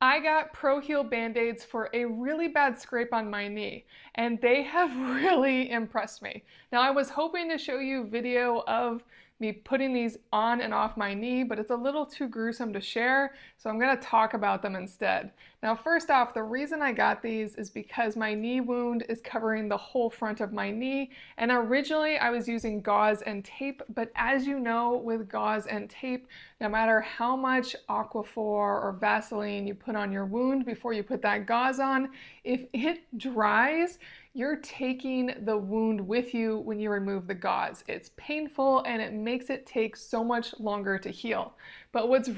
I got Pro Heal Band-Aids for a really bad scrape on my knee, and they have really impressed me. Now, I was hoping to show you video of me putting these on and off my knee, but it's a little too gruesome to share, so I'm going to talk about them instead. Now, first off, the reason I got these is because my knee wound is covering the whole front of my knee, and originally I was using gauze and tape, but as you know, with gauze and tape, no matter how much Aquaphor or Vaseline you put on your wound before you put that gauze on, if it dries, you're taking the wound with you when you remove the gauze. It's painful and it makes it take so much longer to heal. But what's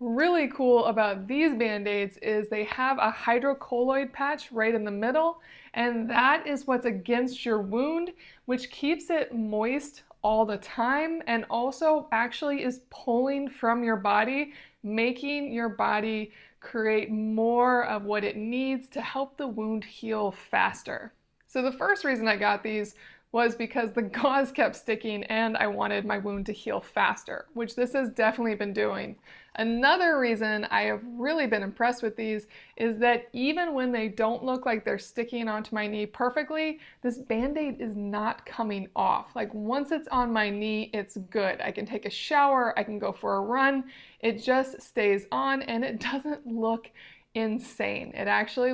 really cool about these Band-Aids is they have a hydrocolloid patch right in the middle, and that is what's against your wound, which keeps it moist all the time and also actually is pulling from your body, making your body create more of what it needs to help the wound heal faster. So the first reason I got these was because the gauze kept sticking and I wanted my wound to heal faster, which this has definitely been doing. Another reason I have really been impressed with these is that even when they don't look like they're sticking onto my knee perfectly, this Band-Aid is not coming off. Like once it's on my knee, it's good. I can take a shower, I can go for a run, it just stays on and it doesn't look insane. It actually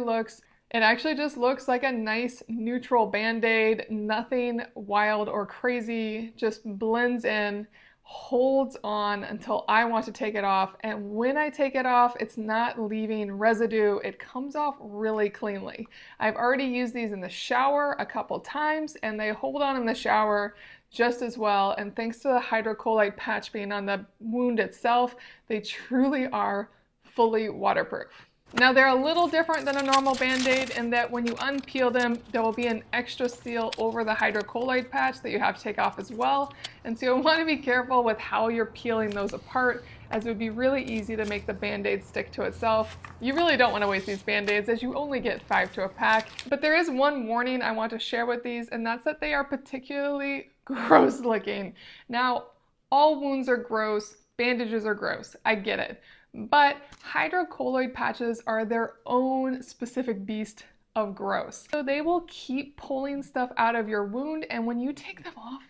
just looks like a nice neutral Band-Aid, nothing wild or crazy, just blends in, holds on until I want to take it off, and when I take it off, it's not leaving residue. It comes off really cleanly. I've already used these in the shower a couple times, and they hold on in the shower just as well, and thanks to the hydrocolloid patch being on the wound itself, they truly are fully waterproof. Now they're a little different than a normal Band-Aid in that when you unpeel them, there will be an extra seal over the hydrocolloid patch that you have to take off as well. And so you'll want to be careful with how you're peeling those apart, as it would be really easy to make the Band-Aid stick to itself. You really don't want to waste these Band-Aids as you only get 5 to a pack. But there is one warning I want to share with these, and that's that they are particularly gross looking. Now, all wounds are gross, bandages are gross, I get it. But hydrocolloid patches are their own specific beast of gross. So they will keep pulling stuff out of your wound, and when you take them off,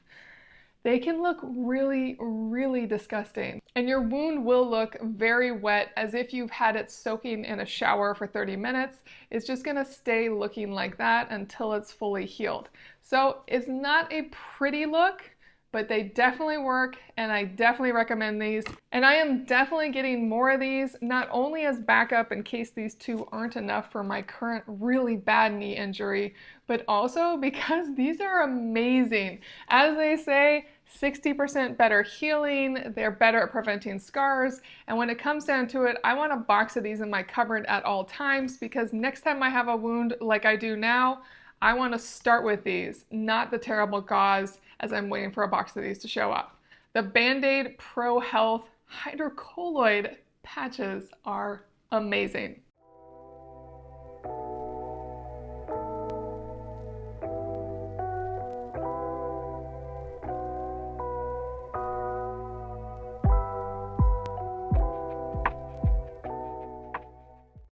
they can look really disgusting. And your wound will look very wet, as if you've had it soaking in a shower for 30 minutes. It's just gonna stay looking like that until it's fully healed. So it's not a pretty look, but they definitely work, and I definitely recommend these. And I am definitely getting more of these, not only as backup in case these two aren't enough for my current really bad knee injury, but also because these are amazing. As they say, 60% better healing, they're better at preventing scars, and when it comes down to it, I want a box of these in my cupboard at all times, because next time I have a wound like I do now, I want to start with these, not the terrible gauze, as I'm waiting for a box of these to show up. The Band-Aid Pro Health hydrocolloid patches are amazing.